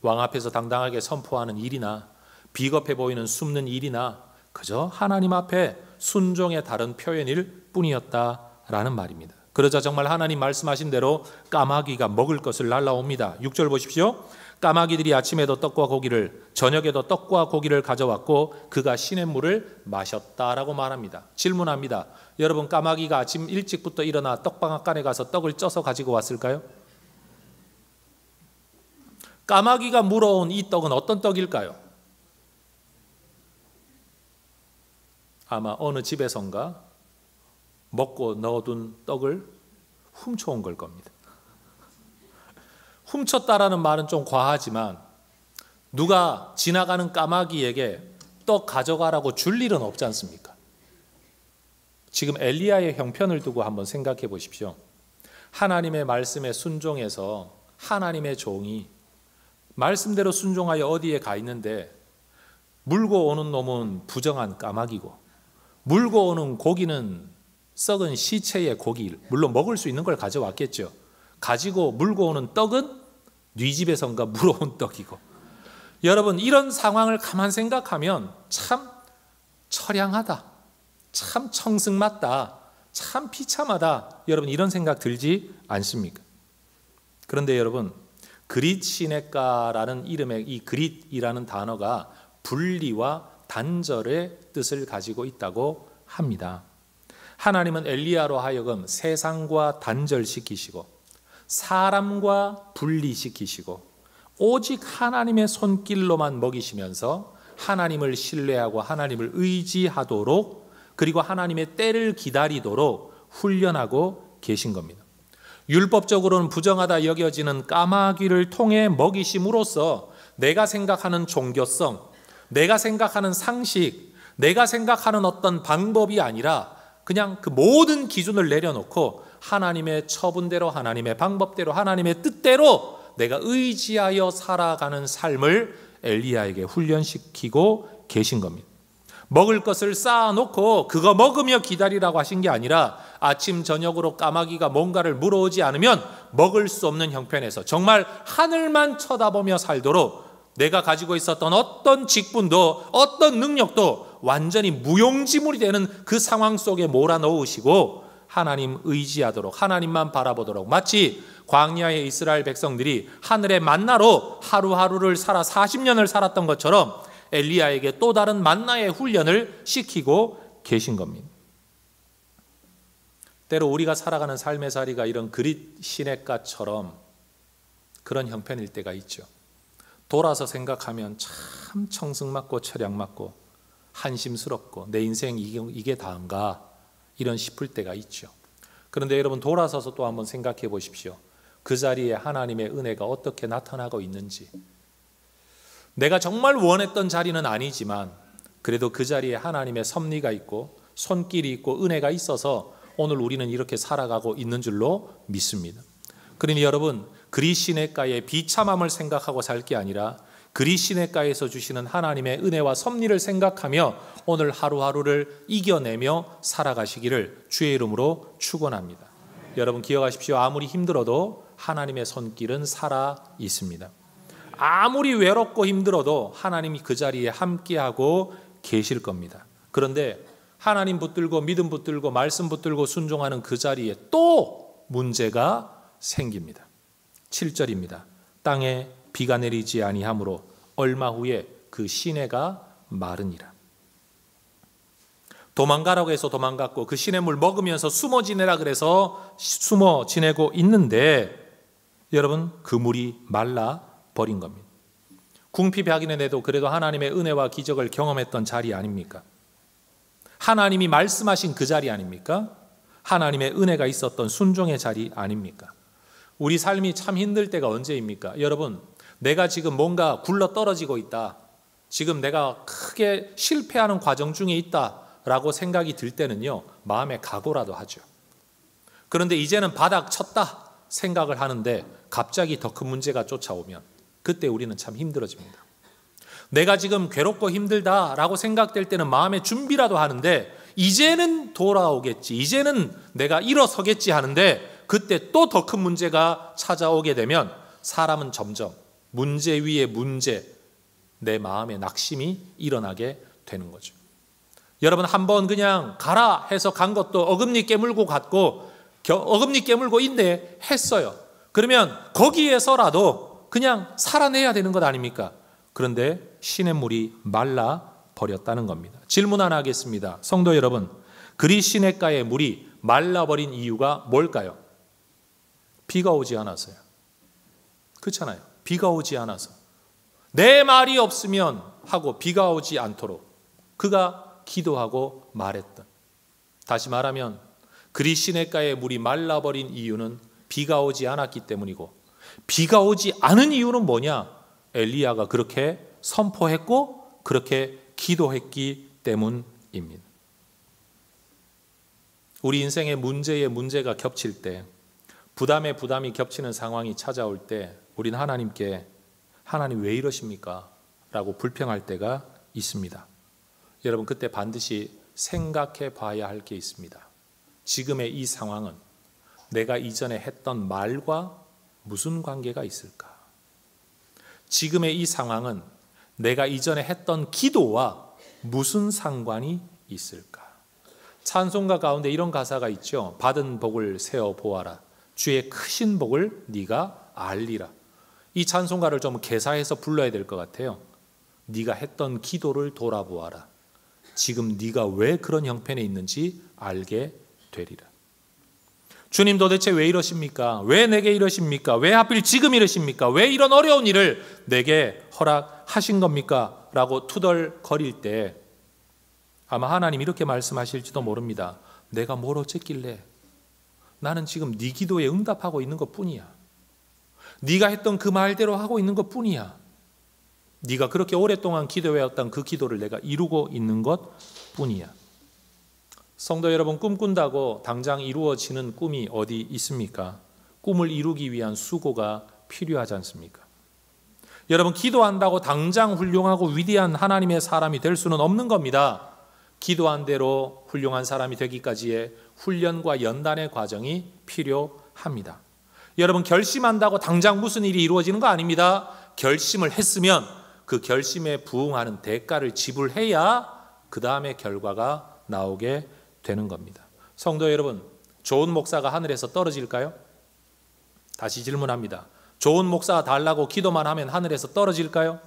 왕 앞에서 당당하게 선포하는 일이나 비겁해 보이는 숨는 일이나 그저 하나님 앞에 순종의 다른 표현일 뿐이었다라는 말입니다. 그러자 정말 하나님 말씀하신 대로 까마귀가 먹을 것을 날라옵니다. 6절 보십시오. 까마귀들이 아침에도 떡과 고기를, 저녁에도 떡과 고기를 가져왔고 그가 시냇물을 마셨다라고 말합니다. 질문합니다. 여러분, 까마귀가 아침 일찍부터 일어나 떡방앗간에 가서 떡을 쪄서 가지고 왔을까요? 까마귀가 물어온 이 떡은 어떤 떡일까요? 아마 어느 집에선가 먹고 넣어둔 떡을 훔쳐온 걸 겁니다. 훔쳤다라는 말은 좀 과하지만 누가 지나가는 까마귀에게 떡 가져가라고 줄 일은 없지 않습니까? 지금 엘리야의 형편을 두고 한번 생각해 보십시오. 하나님의 말씀에 순종해서 하나님의 종이 말씀대로 순종하여 어디에 가 있는데 물고 오는 놈은 부정한 까마귀고 물고 오는 고기는 썩은 시체의 고기, 물론 먹을 수 있는 걸 가져왔겠죠. 가지고 물고 오는 떡은 네 집에선가 물어온 떡이고. 여러분, 이런 상황을 가만 생각하면 참 처량하다, 참 청승맞다, 참 비참하다. 여러분, 이런 생각 들지 않습니까? 그런데 여러분, 그릿 시냇가라는 이름의 이 그릿이라는 단어가 분리와 단절의 뜻을 가지고 있다고 합니다. 하나님은 엘리야로 하여금 세상과 단절시키시고 사람과 분리시키시고 오직 하나님의 손길로만 먹이시면서 하나님을 신뢰하고 하나님을 의지하도록, 그리고 하나님의 때를 기다리도록 훈련하고 계신 겁니다. 율법적으로는 부정하다 여겨지는 까마귀를 통해 먹이심으로써 내가 생각하는 종교성, 내가 생각하는 상식, 내가 생각하는 어떤 방법이 아니라 그냥 그 모든 기준을 내려놓고 하나님의 처분대로, 하나님의 방법대로, 하나님의 뜻대로 내가 의지하여 살아가는 삶을 엘리야에게 훈련시키고 계신 겁니다. 먹을 것을 쌓아놓고 그거 먹으며 기다리라고 하신 게 아니라 아침 저녁으로 까마귀가 뭔가를 물어오지 않으면 먹을 수 없는 형편에서 정말 하늘만 쳐다보며 살도록 내가 가지고 있었던 어떤 직분도 어떤 능력도 완전히 무용지물이 되는 그 상황 속에 몰아넣으시고 하나님 의지하도록, 하나님만 바라보도록, 마치 광야의 이스라엘 백성들이 하늘의 만나로 하루하루를 살아 40년을 살았던 것처럼 엘리야에게 또 다른 만나의 훈련을 시키고 계신 겁니다. 때로 우리가 살아가는 삶의 자리가 이런 그릿 시냇가처럼 그런 형편일 때가 있죠. 돌아서 생각하면 참 청승맞고 처량맞고 한심스럽고 내 인생 이게 다인가 이런 싶을 때가 있죠. 그런데 여러분, 돌아서서 또 한번 생각해 보십시오. 그 자리에 하나님의 은혜가 어떻게 나타나고 있는지. 내가 정말 원했던 자리는 아니지만 그래도 그 자리에 하나님의 섭리가 있고 손길이 있고 은혜가 있어서 오늘 우리는 이렇게 살아가고 있는 줄로 믿습니다. 그러니 여러분, 그릿 시냇가의 비참함을 생각하고 살 게 아니라 그릿 시냇가에서 주시는 하나님의 은혜와 섭리를 생각하며 오늘 하루하루를 이겨내며 살아가시기를 주의 이름으로 축원합니다. 여러분, 기억하십시오. 아무리 힘들어도 하나님의 손길은 살아 있습니다. 아무리 외롭고 힘들어도 하나님이 그 자리에 함께하고 계실 겁니다. 그런데 하나님 붙들고 믿음 붙들고 말씀 붙들고 순종하는 그 자리에 또 문제가 생깁니다. 7절입니다. 땅에 비가 내리지 아니하므로 얼마 후에 그 시내가 마르니라. 도망가라고 해서 도망갔고 그 시냇물 먹으면서 숨어 지내라 그래서 숨어 지내고 있는데 여러분, 그 물이 말라 버린 겁니다. 궁핍하기는 해도 그래도 하나님의 은혜와 기적을 경험했던 자리 아닙니까? 하나님이 말씀하신 그 자리 아닙니까? 하나님의 은혜가 있었던 순종의 자리 아닙니까? 우리 삶이 참 힘들 때가 언제입니까? 여러분, 내가 지금 뭔가 굴러 떨어지고 있다, 지금 내가 크게 실패하는 과정 중에 있다라고 생각이 들 때는요, 마음에 각오라도 하죠. 그런데 이제는 바닥 쳤다 생각을 하는데 갑자기 더 큰 문제가 쫓아오면 그때 우리는 참 힘들어집니다. 내가 지금 괴롭고 힘들다라고 생각될 때는 마음의 준비라도 하는데 이제는 돌아오겠지, 이제는 내가 일어서겠지 하는데 그때 또 더 큰 문제가 찾아오게 되면 사람은 점점 문제 위에 문제, 내 마음의 낙심이 일어나게 되는 거죠. 여러분, 한번 그냥 가라 해서 간 것도 어금니 깨물고 갔고 어금니 깨물고 인내했어요. 그러면 거기에서라도 그냥 살아내야 되는 것 아닙니까? 그런데 시냇물이 말라 버렸다는 겁니다. 질문 하나 하겠습니다. 성도 여러분, 그릿 시냇가의 물이 말라버린 이유가 뭘까요? 비가 오지 않아서요. 그렇잖아요. 비가 오지 않아서. 내 말이 없으면 하고 비가 오지 않도록 그가 기도하고 말했던. 다시 말하면 그리 시냇가의 물이 말라버린 이유는 비가 오지 않았기 때문이고, 비가 오지 않은 이유는 뭐냐? 엘리야가 그렇게 선포했고 그렇게 기도했기 때문입니다. 우리 인생의 문제에 문제가 겹칠 때, 부담에 부담이 겹치는 상황이 찾아올 때 우리는 하나님께 하나님 왜 이러십니까? 라고 불평할 때가 있습니다. 여러분, 그때 반드시 생각해 봐야 할 게 있습니다. 지금의 이 상황은 내가 이전에 했던 말과 무슨 관계가 있을까? 지금의 이 상황은 내가 이전에 했던 기도와 무슨 상관이 있을까? 찬송가 가운데 이런 가사가 있죠. 받은 복을 세어 보아라. 주의 크신 복을 네가 알리라. 이 찬송가를 좀 개사해서 불러야 될 것 같아요. 네가 했던 기도를 돌아보아라. 지금 네가 왜 그런 형편에 있는지 알게 되리라. 주님 도대체 왜 이러십니까? 왜 내게 이러십니까? 왜 하필 지금 이러십니까? 왜 이런 어려운 일을 내게 허락하신 겁니까? 라고 투덜거릴 때 아마 하나님 이렇게 말씀하실지도 모릅니다. 내가 뭘 어쨌길래? 나는 지금 네 기도에 응답하고 있는 것뿐이야. 네가 했던 그 말대로 하고 있는 것뿐이야. 네가 그렇게 오랫동안 기도해왔던 그 기도를 내가 이루고 있는 것뿐이야. 성도 여러분, 꿈꾼다고 당장 이루어지는 꿈이 어디 있습니까? 꿈을 이루기 위한 수고가 필요하지 않습니까? 여러분, 기도한다고 당장 훌륭하고 위대한 하나님의 사람이 될 수는 없는 겁니다. 기도한 대로 훌륭한 사람이 되기까지의 훈련과 연단의 과정이 필요합니다. 여러분, 결심한다고 당장 무슨 일이 이루어지는 거 아닙니다. 결심을 했으면 그 결심에 부응하는 대가를 지불해야 그 다음에 결과가 나오게 되는 겁니다. 성도 여러분, 좋은 목사가 하늘에서 떨어질까요? 다시 질문합니다. 좋은 목사 달라고 기도만 하면 하늘에서 떨어질까요?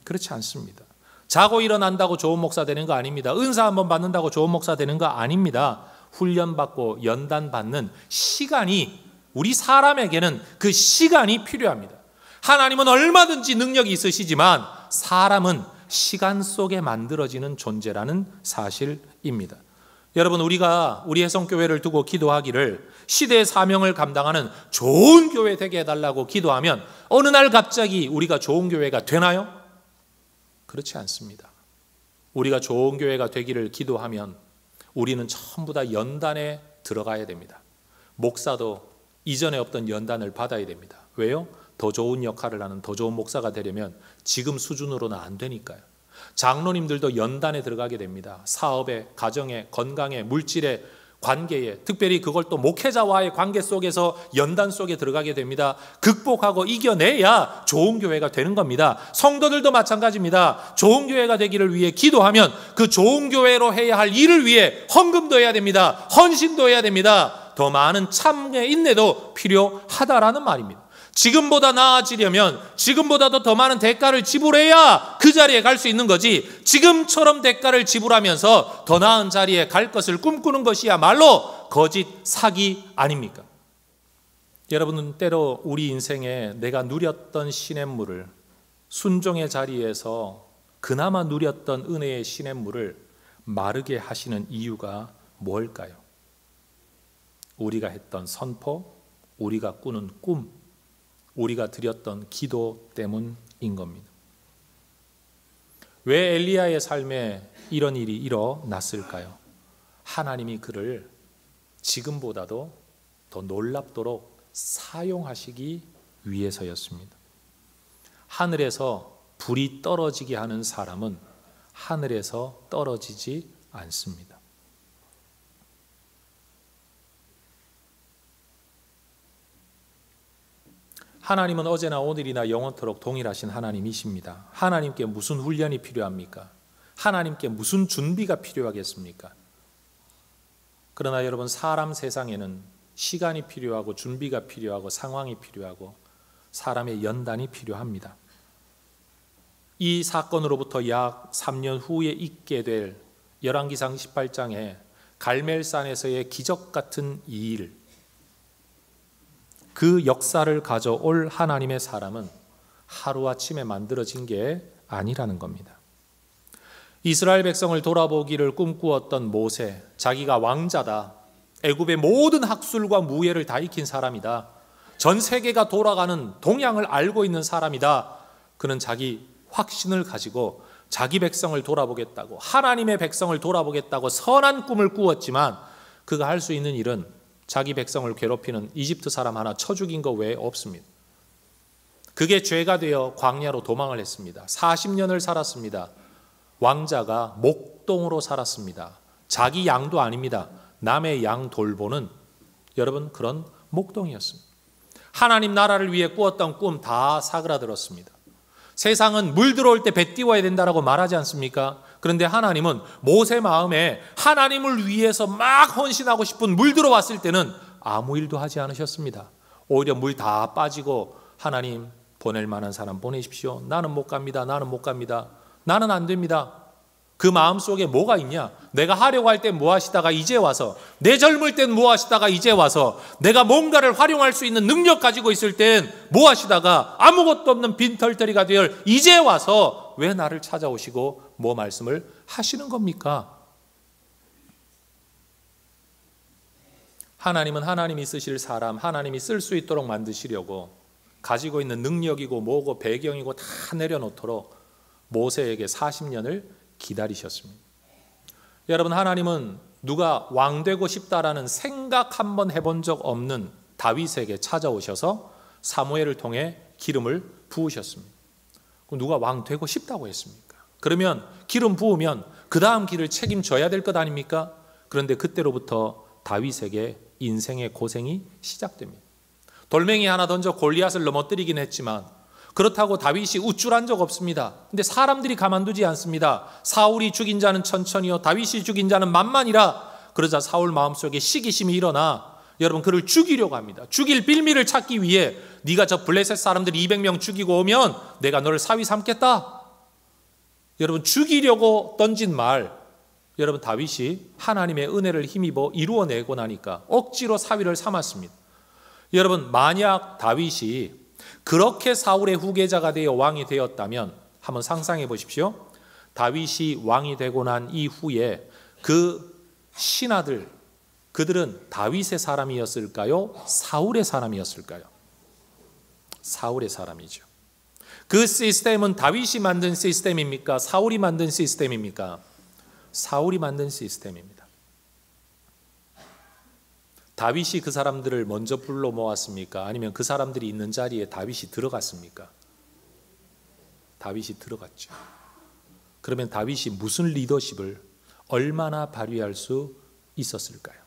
그렇지 않습니다. 자고 일어난다고 좋은 목사 되는 거 아닙니다. 은사 한번 받는다고 좋은 목사 되는 거 아닙니다. 훈련받고 연단받는 시간이, 우리 사람에게는 그 시간이 필요합니다. 하나님은 얼마든지 능력이 있으시지만 사람은 시간 속에 만들어지는 존재라는 사실입니다. 여러분, 우리가 우리 해성교회를 두고 기도하기를 시대의 사명을 감당하는 좋은 교회 되게 해달라고 기도하면 어느 날 갑자기 우리가 좋은 교회가 되나요? 그렇지 않습니다. 우리가 좋은 교회가 되기를 기도하면 우리는 전부 다 연단에 들어가야 됩니다. 목사도 이전에 없던 연단을 받아야 됩니다. 왜요? 더 좋은 역할을 하는 더 좋은 목사가 되려면 지금 수준으로는 안 되니까요. 장로님들도 연단에 들어가게 됩니다. 사업에, 가정에, 건강에, 물질에, 관계에, 특별히 그걸 또 목회자와의 관계 속에서 연단 속에 들어가게 됩니다. 극복하고 이겨내야 좋은 교회가 되는 겁니다. 성도들도 마찬가지입니다. 좋은 교회가 되기를 위해 기도하면 그 좋은 교회로 해야 할 일을 위해 헌금도 해야 됩니다. 헌신도 해야 됩니다. 더 많은 참회, 인내도 필요하다라는 말입니다. 지금보다 나아지려면 지금보다도 더 많은 대가를 지불해야 그 자리에 갈 수 있는 거지, 지금처럼 대가를 지불하면서 더 나은 자리에 갈 것을 꿈꾸는 것이야말로 거짓 사기 아닙니까? 여러분은 때로 우리 인생에 내가 누렸던 시냇물을, 순종의 자리에서 그나마 누렸던 은혜의 시냇물을 마르게 하시는 이유가 뭘까요? 우리가 했던 선포, 우리가 꾸는 꿈, 우리가 드렸던 기도 때문인 겁니다. 왜 엘리야의 삶에 이런 일이 일어났을까요? 하나님이 그를 지금보다도 더 놀랍도록 사용하시기 위해서였습니다. 하늘에서 불이 떨어지게 하는 사람은 하늘에서 떨어지지 않습니다. 하나님은 어제나 오늘이나 영원토록 동일하신 하나님이십니다. 하나님께 무슨 훈련이 필요합니까? 하나님께 무슨 준비가 필요하겠습니까? 그러나 여러분, 사람 세상에는 시간이 필요하고 준비가 필요하고 상황이 필요하고 사람의 연단이 필요합니다. 이 사건으로부터 약 3년 후에 있게 될 열왕기상 18장에 갈멜산에서의 기적 같은 이 일, 그 역사를 가져올 하나님의 사람은 하루아침에 만들어진 게 아니라는 겁니다. 이스라엘 백성을 돌아보기를 꿈꾸었던 모세, 자기가 왕자다, 애굽의 모든 학술과 무예를 다 익힌 사람이다. 전 세계가 돌아가는 동향을 알고 있는 사람이다. 그는 자기 확신을 가지고 자기 백성을 돌아보겠다고, 하나님의 백성을 돌아보겠다고 선한 꿈을 꾸었지만 그가 할 수 있는 일은 자기 백성을 괴롭히는 이집트 사람 하나 쳐 죽인 것 외에 없습니다. 그게 죄가 되어 광야로 도망을 했습니다. 40년을 살았습니다. 왕자가 목동으로 살았습니다. 자기 양도 아닙니다. 남의 양 돌보는, 여러분, 그런 목동이었습니다. 하나님 나라를 위해 꾸었던 꿈 다 사그라들었습니다. 세상은 물 들어올 때 배 띄워야 된다라고 말하지 않습니까? 그런데 하나님은 모세 마음에 하나님을 위해서 막 헌신하고 싶은 물 들어왔을 때는 아무 일도 하지 않으셨습니다. 오히려 물 다 빠지고 하나님 보낼 만한 사람 보내십시오. 나는 못 갑니다. 나는 못 갑니다. 나는 안 됩니다. 그 마음속에 뭐가 있냐? 내가 하려고 할 땐 뭐 하시다가 이제 와서, 내 젊을 땐 뭐 하시다가 이제 와서, 내가 뭔가를 활용할 수 있는 능력 가지고 있을 땐 뭐 하시다가 아무것도 없는 빈털터리가 되어 이제 와서 왜 나를 찾아오시고 뭐 말씀을 하시는 겁니까? 하나님은 하나님이 쓰실 사람, 하나님이 쓸 수 있도록 만드시려고 가지고 있는 능력이고 뭐고 배경이고 다 내려놓도록 모세에게 40년을 기다리셨습니다. 여러분, 하나님은 누가 왕 되고 싶다라는 생각 한번 해본 적 없는 다윗에게 찾아오셔서 사무엘을 통해 기름을 부으셨습니다. 누가 왕 되고 싶다고 했습니까? 그러면 기름 부으면 그 다음 길을 책임져야 될 것 아닙니까? 그런데 그때로부터 다윗에게 인생의 고생이 시작됩니다. 돌멩이 하나 던져 골리앗을 넘어뜨리긴 했지만 그렇다고 다윗이 우쭐한 적 없습니다. 근데 사람들이 가만두지 않습니다. 사울이 죽인 자는 천천히요 다윗이 죽인 자는 만만이라. 그러자 사울 마음속에 시기심이 일어나 여러분 그를 죽이려고 합니다. 죽일 빌미를 찾기 위해 네가 저 블레셋 사람들 200명 죽이고 오면 내가 너를 사위 삼겠다. 여러분 죽이려고 던진 말, 여러분 다윗이 하나님의 은혜를 힘입어 이루어내고 나니까 억지로 사위를 삼았습니다. 여러분 만약 다윗이 그렇게 사울의 후계자가 되어 왕이 되었다면 한번 상상해 보십시오. 다윗이 왕이 되고 난 이후에 그 신하들, 그들은 다윗의 사람이었을까요? 사울의 사람이었을까요? 사울의 사람이죠. 그 시스템은 다윗이 만든 시스템입니까? 사울이 만든 시스템입니까? 사울이 만든 시스템입니다. 다윗이 그 사람들을 먼저 불러 모았습니까? 아니면 그 사람들이 있는 자리에 다윗이 들어갔습니까? 다윗이 들어갔죠. 그러면 다윗이 무슨 리더십을 얼마나 발휘할 수 있었을까요?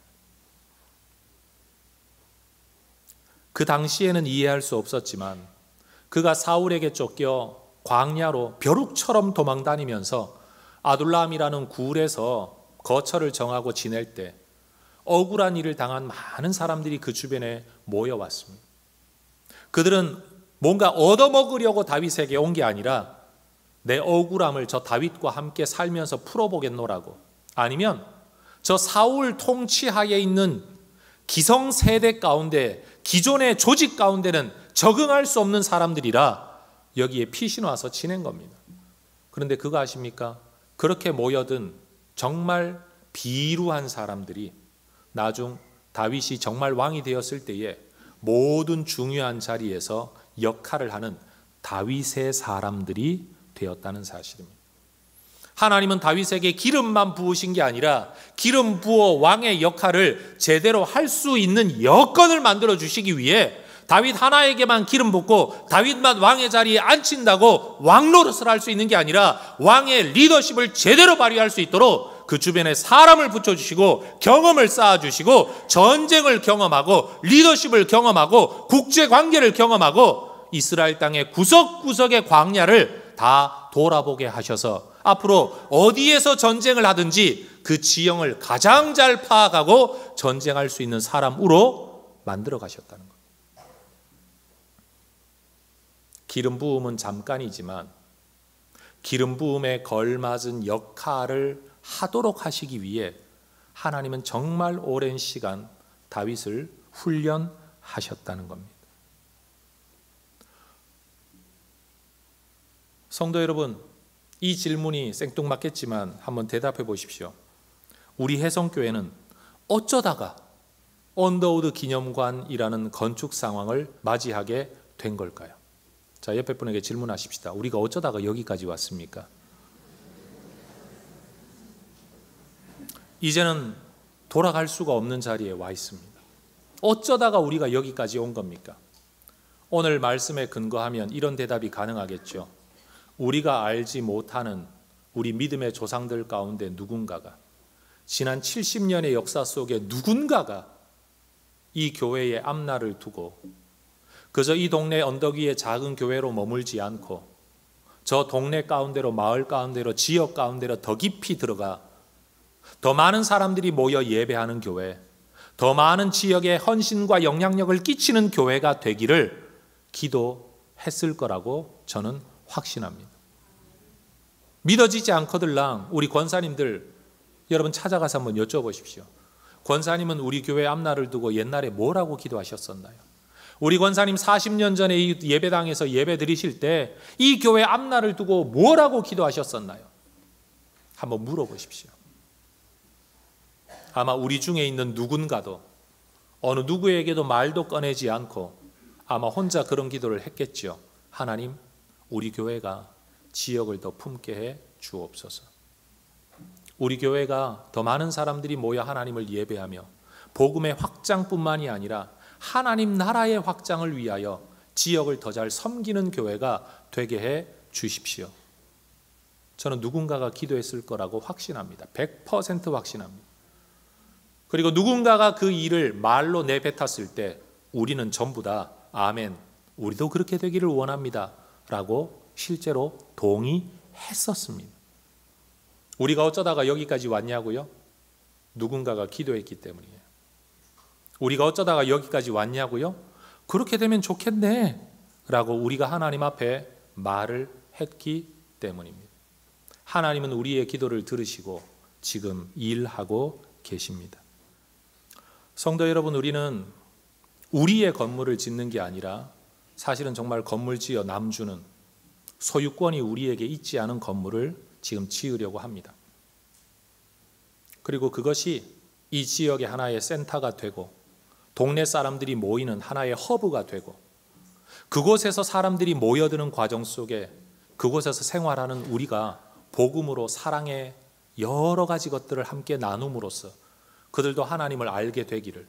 그 당시에는 이해할 수 없었지만 그가 사울에게 쫓겨 광야로 벼룩처럼 도망다니면서 아둘람이라는 굴에서 거처를 정하고 지낼 때 억울한 일을 당한 많은 사람들이 그 주변에 모여왔습니다. 그들은 뭔가 얻어먹으려고 다윗에게 온 게 아니라 내 억울함을 저 다윗과 함께 살면서 풀어보겠노라고, 아니면 저 사울 통치하에 있는 기성세대 가운데 기존의 조직 가운데는 적응할 수 없는 사람들이라 여기에 피신 와서 지낸 겁니다. 그런데 그거 아십니까? 그렇게 모여든 정말 비루한 사람들이 나중 다윗이 정말 왕이 되었을 때에 모든 중요한 자리에서 역할을 하는 다윗의 사람들이 되었다는 사실입니다. 하나님은 다윗에게 기름만 부으신 게 아니라 기름 부어 왕의 역할을 제대로 할 수 있는 여건을 만들어 주시기 위해 다윗 하나에게만 기름 붓고 다윗만 왕의 자리에 앉힌다고 왕 노릇을 할 수 있는 게 아니라 왕의 리더십을 제대로 발휘할 수 있도록 그 주변에 사람을 붙여주시고 경험을 쌓아주시고 전쟁을 경험하고 리더십을 경험하고 국제관계를 경험하고 이스라엘 땅의 구석구석의 광야를 다 돌아보게 하셔서 앞으로 어디에서 전쟁을 하든지 그 지형을 가장 잘 파악하고 전쟁할 수 있는 사람으로 만들어 가셨다는 것. 기름 부음은 잠깐이지만 기름 부음에 걸맞은 역할을 하도록 하시기 위해 하나님은 정말 오랜 시간 다윗을 훈련하셨다는 겁니다. 성도 여러분, 이 질문이 생뚱맞겠지만 한번 대답해 보십시오. 우리 혜성교회는 어쩌다가 언더우드 기념관이라는 건축 상황을 맞이하게 된 걸까요? 자, 옆에 분에게 질문하십시다. 우리가 어쩌다가 여기까지 왔습니까? 이제는 돌아갈 수가 없는 자리에 와 있습니다. 어쩌다가 우리가 여기까지 온 겁니까? 오늘 말씀에 근거하면 이런 대답이 가능하겠죠. 우리가 알지 못하는 우리 믿음의 조상들 가운데 누군가가, 지난 70년의 역사 속에 누군가가 이 교회의 앞날을 두고 그저 이 동네 언덕 위의 작은 교회로 머물지 않고 저 동네 가운데로, 마을 가운데로, 지역 가운데로 더 깊이 들어가 더 많은 사람들이 모여 예배하는 교회, 더 많은 지역에 헌신과 영향력을 끼치는 교회가 되기를 기도했을 거라고 저는 확신합니다. 믿어지지 않거들랑 우리 권사님들 여러분 찾아가서 한번 여쭤보십시오. 권사님은 우리 교회 앞날을 두고 옛날에 뭐라고 기도하셨었나요? 우리 권사님 40년 전에 이 예배당에서 예배 드리실 때 이 교회 앞날을 두고 뭐라고 기도하셨었나요? 한번 물어보십시오. 아마 우리 중에 있는 누군가도 어느 누구에게도 말도 꺼내지 않고 아마 혼자 그런 기도를 했겠죠. 하나님, 우리 교회가 지역을 더 품게 해 주옵소서. 우리 교회가 더 많은 사람들이 모여 하나님을 예배하며 복음의 확장뿐만이 아니라 하나님 나라의 확장을 위하여 지역을 더 잘 섬기는 교회가 되게 해 주십시오. 저는 누군가가 기도했을 거라고 확신합니다. 100% 확신합니다. 그리고 누군가가 그 일을 말로 내뱉었을 때 우리는 전부 다 아멘, 우리도 그렇게 되기를 원합니다 라고 실제로 동의했었습니다. 우리가 어쩌다가 여기까지 왔냐고요? 누군가가 기도했기 때문이에요. 우리가 어쩌다가 여기까지 왔냐고요? 그렇게 되면 좋겠네 라고 우리가 하나님 앞에 말을 했기 때문입니다. 하나님은 우리의 기도를 들으시고 지금 일하고 계십니다. 성도 여러분, 우리는 우리의 건물을 짓는 게 아니라 사실은 정말 건물 지어 남주는 소유권이 우리에게 있지 않은 건물을 지금 지으려고 합니다. 그리고 그것이 이 지역의 하나의 센터가 되고 동네 사람들이 모이는 하나의 허브가 되고 그곳에서 사람들이 모여드는 과정 속에 그곳에서 생활하는 우리가 복음으로 사랑의 여러 가지 것들을 함께 나눔으로써 그들도 하나님을 알게 되기를,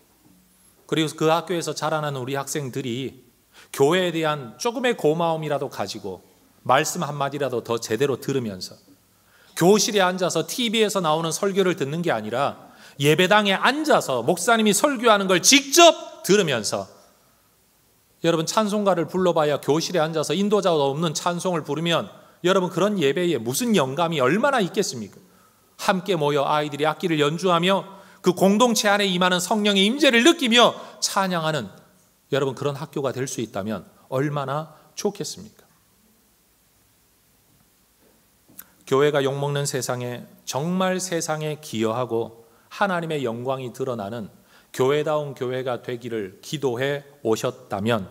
그리고 그 학교에서 자라나는 우리 학생들이 교회에 대한 조금의 고마움이라도 가지고 말씀 한마디라도 더 제대로 들으면서 교실에 앉아서 TV에서 나오는 설교를 듣는 게 아니라 예배당에 앉아서 목사님이 설교하는 걸 직접 들으면서, 여러분 찬송가를 불러봐야 교실에 앉아서 인도자가 없는 찬송을 부르면 여러분 그런 예배에 무슨 영감이 얼마나 있겠습니까? 함께 모여 아이들이 악기를 연주하며 그 공동체 안에 임하는 성령의 임재를 느끼며 찬양하는 여러분 그런 학교가 될 수 있다면 얼마나 좋겠습니까? 교회가 욕먹는 세상에 정말 세상에 기여하고 하나님의 영광이 드러나는 교회다운 교회가 되기를 기도해 오셨다면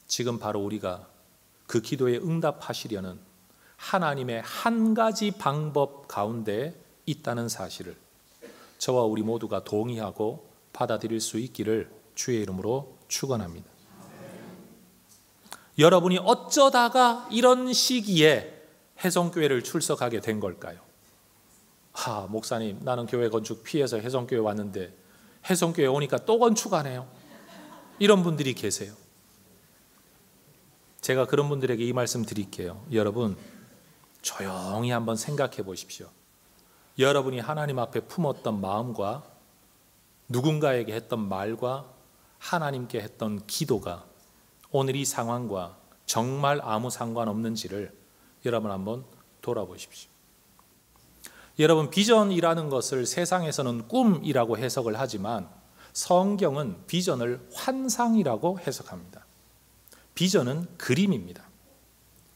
지금 바로 우리가 그 기도에 응답하시려는 하나님의 한 가지 방법 가운데 있다는 사실을 저와 우리 모두가 동의하고 받아들일 수 있기를 주의 이름으로 축원합니다. 여러분이 어쩌다가 이런 시기에 해성교회를 출석하게 된 걸까요? 목사님, 나는 교회 건축 피해서 해성교회 왔는데 해성교회 오니까 또 건축하네요. 이런 분들이 계세요. 제가 그런 분들에게 이 말씀 드릴게요. 여러분, 조용히 한번 생각해 보십시오. 여러분이 하나님 앞에 품었던 마음과 누군가에게 했던 말과 하나님께 했던 기도가 오늘 이 상황과 정말 아무 상관없는지를 여러분 한번 돌아보십시오. 여러분, 비전이라는 것을 세상에서는 꿈이라고 해석을 하지만 성경은 비전을 환상이라고 해석합니다. 비전은 그림입니다.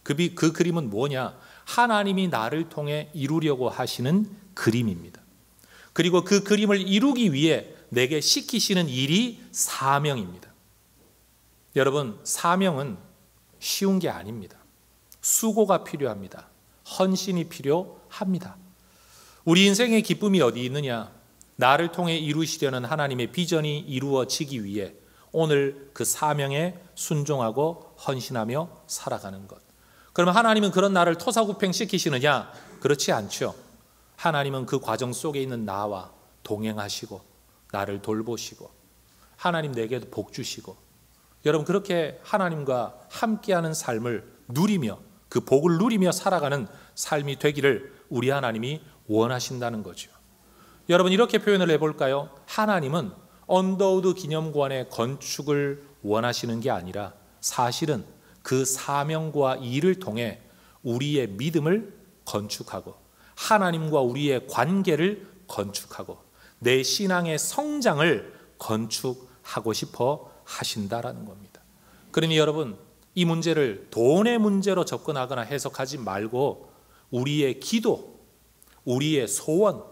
그 그림은 뭐냐? 하나님이 나를 통해 이루려고 하시는 그림입니다. 그리고 그 그림을 이루기 위해 내게 시키시는 일이 사명입니다. 여러분, 사명은 쉬운 게 아닙니다. 수고가 필요합니다. 헌신이 필요합니다. 우리 인생의 기쁨이 어디 있느냐? 나를 통해 이루시려는 하나님의 비전이 이루어지기 위해 오늘 그 사명에 순종하고 헌신하며 살아가는 것. 그러면 하나님은 그런 나를 토사구팽시키시느냐? 그렇지 않죠. 하나님은 그 과정 속에 있는 나와 동행하시고 나를 돌보시고 하나님 내게도 복 주시고, 여러분 그렇게 하나님과 함께하는 삶을 누리며 그 복을 누리며 살아가는 삶이 되기를 우리 하나님이 원하신다는 거죠. 여러분 이렇게 표현을 해볼까요? 하나님은 언더우드 기념관의 건축을 원하시는 게 아니라 사실은 그 사명과 일을 통해 우리의 믿음을 건축하고 하나님과 우리의 관계를 건축하고 내 신앙의 성장을 건축하고 싶어 하신다라는 겁니다. 그러니 여러분 이 문제를 돈의 문제로 접근하거나 해석하지 말고 우리의 기도, 우리의 소원,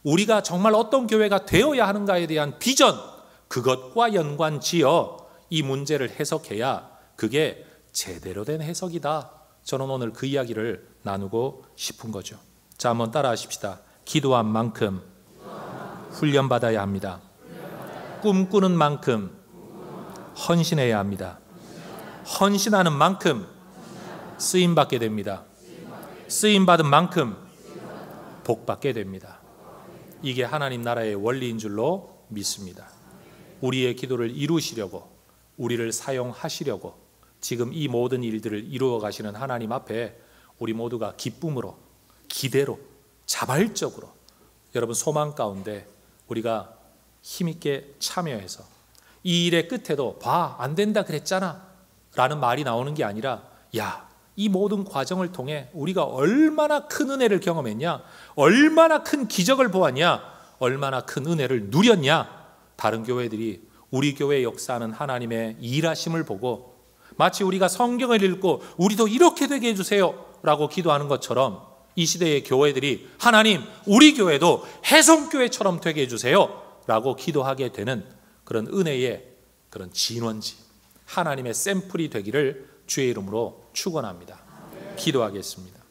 우리가 정말 어떤 교회가 되어야 하는가에 대한 비전, 그것과 연관지어 이 문제를 해석해야 그게 제대로 된 해석이다. 저는 오늘 그 이야기를 나누고 싶은 거죠. 자, 한번 따라 하십시다. 기도한 만큼 훈련받아야 합니다. 꿈꾸는 만큼 헌신해야 합니다. 헌신하는 만큼 쓰임받게 됩니다. 쓰임받은 만큼 복받게 됩니다. 이게 하나님 나라의 원리인 줄로 믿습니다. 우리의 기도를 이루시려고, 우리를 사용하시려고 지금 이 모든 일들을 이루어 가시는 하나님 앞에 우리 모두가 기쁨으로, 기대로, 자발적으로 여러분 소망 가운데 우리가 힘있게 참여해서 이 일의 끝에도 봐, 안 된다 그랬잖아 라는 말이 나오는 게 아니라, 야, 이 모든 과정을 통해 우리가 얼마나 큰 은혜를 경험했냐, 얼마나 큰 기적을 보았냐, 얼마나 큰 은혜를 누렸냐. 다른 교회들이 우리 교회에 역사하는 하나님의 일하심을 보고 마치 우리가 성경을 읽고 우리도 이렇게 되게 해주세요 라고 기도하는 것처럼 이 시대의 교회들이 하나님 우리 교회도 해성교회처럼 되게 해주세요 라고 기도하게 되는 그런 은혜의 그런 진원지, 하나님의 샘플이 되기를 주의 이름으로 축원합니다. 기도하겠습니다.